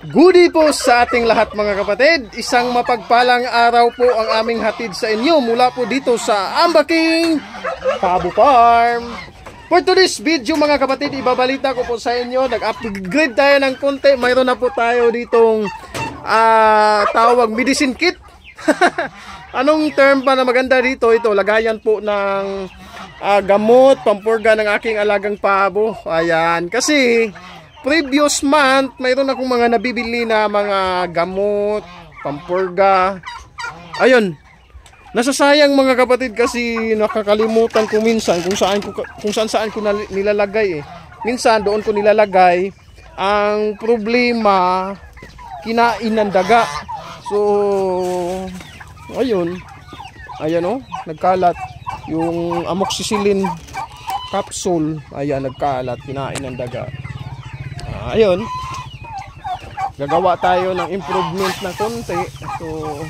Goodie po sa ating lahat mga kapatid. Isang mapagpalang araw po ang aming hatid sa inyo mula po dito sa Ambaking Pabo Farm. For today's video mga kapatid, ibabalita ko po sa inyo, nag-upgrade tayo ng konti. Mayroon na po tayo ditong tawag medicine kit. Anong term pa na maganda dito? Ito, lagayan po ng gamot, pampurga ng aking alagang pabo. Ayan, kasi previous month, mayroon akong mga nabibili na mga gamot, pampurga. Ayun, nasasayang mga kapatid kasi nakakalimutan ko minsan kung saan ko nilalagay eh. Minsan doon ko nilalagay. Ang problema, kinain ng daga. So, ayun. Ayan oh, nagkalat. Yung amoxicillin capsule, ayan, nagkalat, kinain ng daga. Ayun, gagawa tayo ng improvement na konti. So,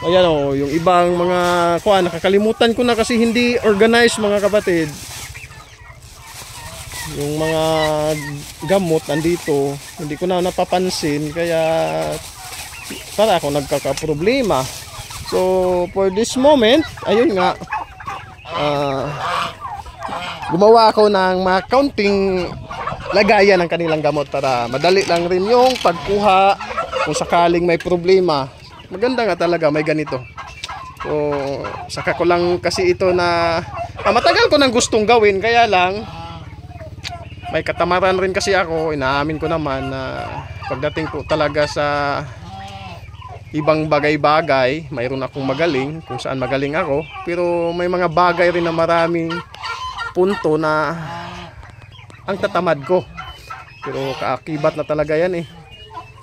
ayan o, yung ibang mga nakakalimutan ko na kasi hindi organized mga kapatid. Yung mga gamot andito, hindi ko na napapansin, kaya para ako nagkakaproblema. So, for this moment, ayun nga, gumawa ako ng mga counting lagayan ng kanilang gamot para madali lang rin yung pagkuha kung sakaling may problema. Maganda nga talaga may ganito. So, saka ko lang kasi ito na matagal ko nang gustong gawin, kaya lang may katamaran rin kasi ako. Inaamin ko naman na pagdating po talaga sa ibang bagay-bagay, mayroon akong magaling kung saan magaling ako, pero may mga bagay rin na maraming punto na ang tatamad ko. Pero kaakibat na talaga yan eh.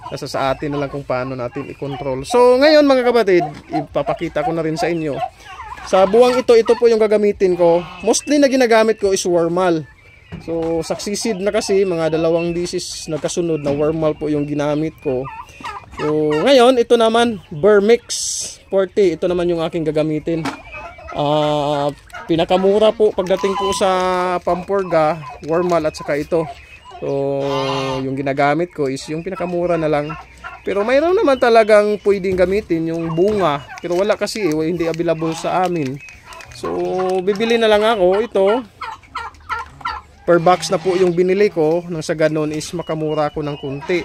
Nasa sa atin na lang kung paano natin i-control. So ngayon mga kapatid, ipapakita ko na rin sa inyo. Sa buwang ito po yung gagamitin ko. Mostly na ginagamit ko is Wormal. So succeeded na kasi, mga 2 disease nagkasunod na Wormal po yung ginamit ko. So ngayon ito naman Burmix 40. Ito naman yung aking gagamitin. Pinakamura po pagdating po sa pampurga, Wormal at saka ito. So yung ginagamit ko is yung pinakamura na lang. Pero mayroon naman talagang pwedeng gamitin yung bunga, pero wala kasi hindi available sa amin. So bibili na lang ako ito. Per box na po yung binili ko, nang sa ganon is makamura ko ng kunti.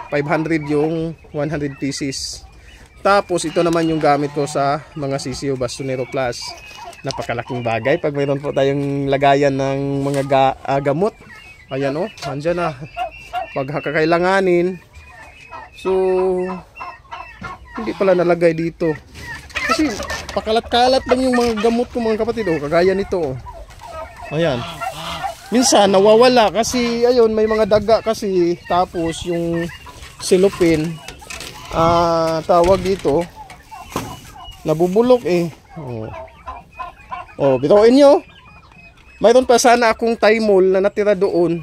500 yung 100 pieces. Tapos ito naman yung gamit ko sa mga CCO Bastonero Plus. Napakalaking bagay pag mayroon po tayong lagayan ng mga gamot. Ayan o, andyan na. Pag kakailanganin. So, hindi pala nalagay dito. Kasi pakalat-kalat lang yung mga gamot ko mga kapatid. O, kagaya nito o. Ayan. Minsan nawawala kasi ayun, may mga daga kasi. Tapos yung silupin, tawag dito, nabubulok eh. Bituin nyo, mayroon pa sana akong Thymol na natira doon,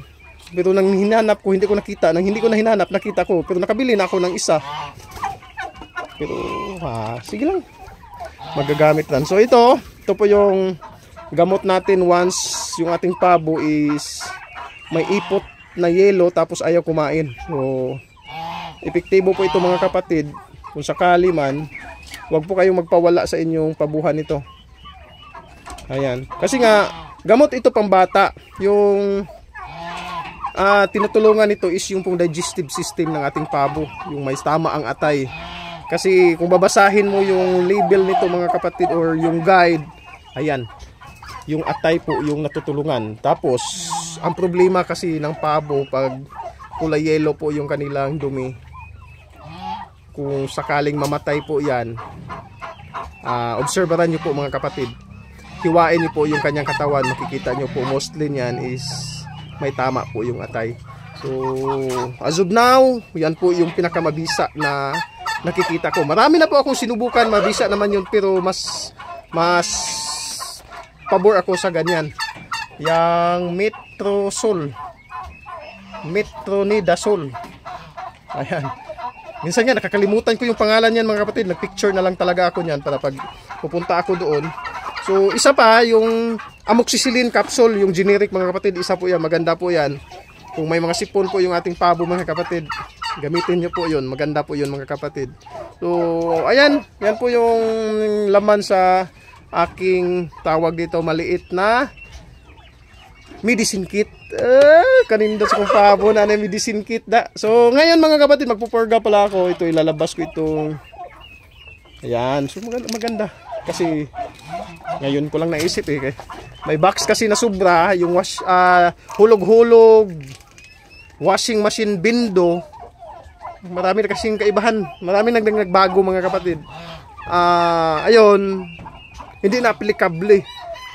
pero nang hinanap ko hindi ko nakita. Nang hindi ko na hinanap nakita ko, pero nakabili na ako ng isa. Pero sige lang, magagamit lang. So ito po yung gamot natin once yung ating pabo is may ipot na yelo tapos ayaw kumain. So epektibo po ito mga kapatid. Kung sakali man, huwag po kayong magpawala sa inyong pabuhan nito. Ayan. Kasi nga, gamot ito pang bata. Yung tinutulungan nito is yung pong digestive system ng ating pabo. Yung may tama ang atay. Kasi kung babasahin mo yung label nito mga kapatid or yung guide, ayan. Yung atay po yung natutulungan. Tapos, ang problema kasi ng pabo pag kulay yellow po yung kanilang dumi, kung sakaling mamatay po yan, obserbaran nyo po mga kapatid, hiwain nyo po yung kanyang katawan, makikita nyo po mostly yan is may tama po yung atay. So as of now, yan po yung pinakamabisa na nakikita ko. Marami na po akong sinubukan, mabisa naman yun, pero mas pabor ako sa ganyan, yung Metronidazole. Ayan. Minsan nga nakakalimutan ko yung pangalan niyan mga kapatid. Nagpicture na lang talaga ako niyan para pag pupunta ako doon. So isa pa yung amoxicillin capsule, yung generic mga kapatid, isa po yan, maganda po yan. Kung may mga sipon po yung ating pabo mga kapatid, Gamitin nyo po yun. Maganda po yun mga kapatid. So, ayan. Yan po yung laman sa aking tawag dito maliit na medicine kit. Kanina sa kong pabo na medicine kit da. So, ngayon mga kapatid, magpupurga pala ako. Ito, ilalabas ko itong ayan. So, maganda. Kasi, ngayon ko lang naisip eh. May box kasi na sobra. Yung hulog-hulog washing machine bindo. Marami na kasing kaibahan. Marami nagbago mga kapatid. Ayun. Hindi na applicable.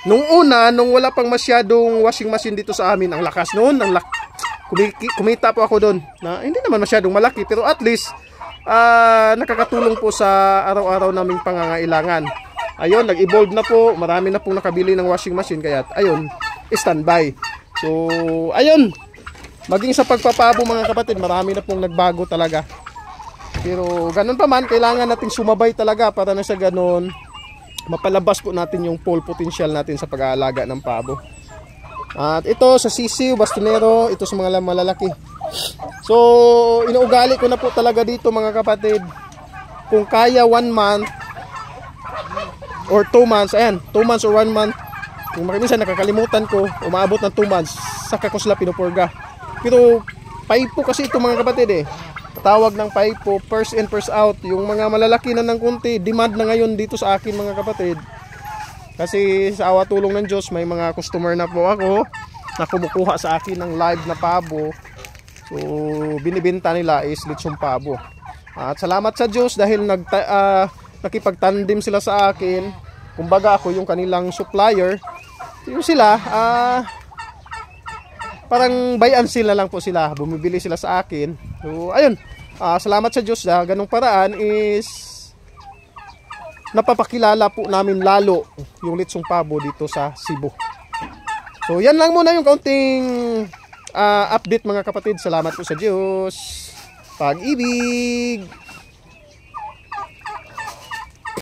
Nung una, nung wala pang masyadong washing machine dito sa amin, ang lakas noon. Kumita po ako doon. Hindi naman masyadong malaki. Pero at least, nakakatulong po sa araw-araw naming pangangailangan. Ayun, nag-evolve na po. Marami na pong nakabili ng washing machine. Kaya, ayun, standby. So, ayun. Maging sa pagpapabo mga kapatid, marami na pong nagbago talaga. Pero ganun pa man, kailangan natin sumabay talaga para na sa ganun mapalabas po natin yung full potential natin sa pag-aalaga ng pabo. At ito sa sisiw, bastonero, ito sa mga malalaki. So, inuugali ko na po talaga dito mga kapatid. Kung kaya 1 month or 2 months, ayan, 2 months or 1 month. Kung minsan nakakalimutan ko, umaabot ng 2 months, saka ko sila pinupurga. Pero paipo kasi ito mga kapatid eh. Tawag ng paipo, first in first out. Yung mga malalaki na ng kunti, demand na ngayon dito sa akin mga kapatid. Kasi sa awa tulong ng Diyos, may mga customer na po ako na kumukuha sa akin ng live na pabo. So binibenta nila is lechong pabo. At salamat sa Diyos dahil nakipagtandim sila sa akin. Kumbaga ako yung kanilang supplier. Yung sila, parang bayan sila lang po sila, bumibili sila sa akin. So ayun, salamat sa Diyos na ganung paraan is napapakilala po namin lalo yung lechong pabo dito sa Cebu. So yan lang muna yung kaunting update mga kapatid. Salamat po sa Diyos. Pag-ibig.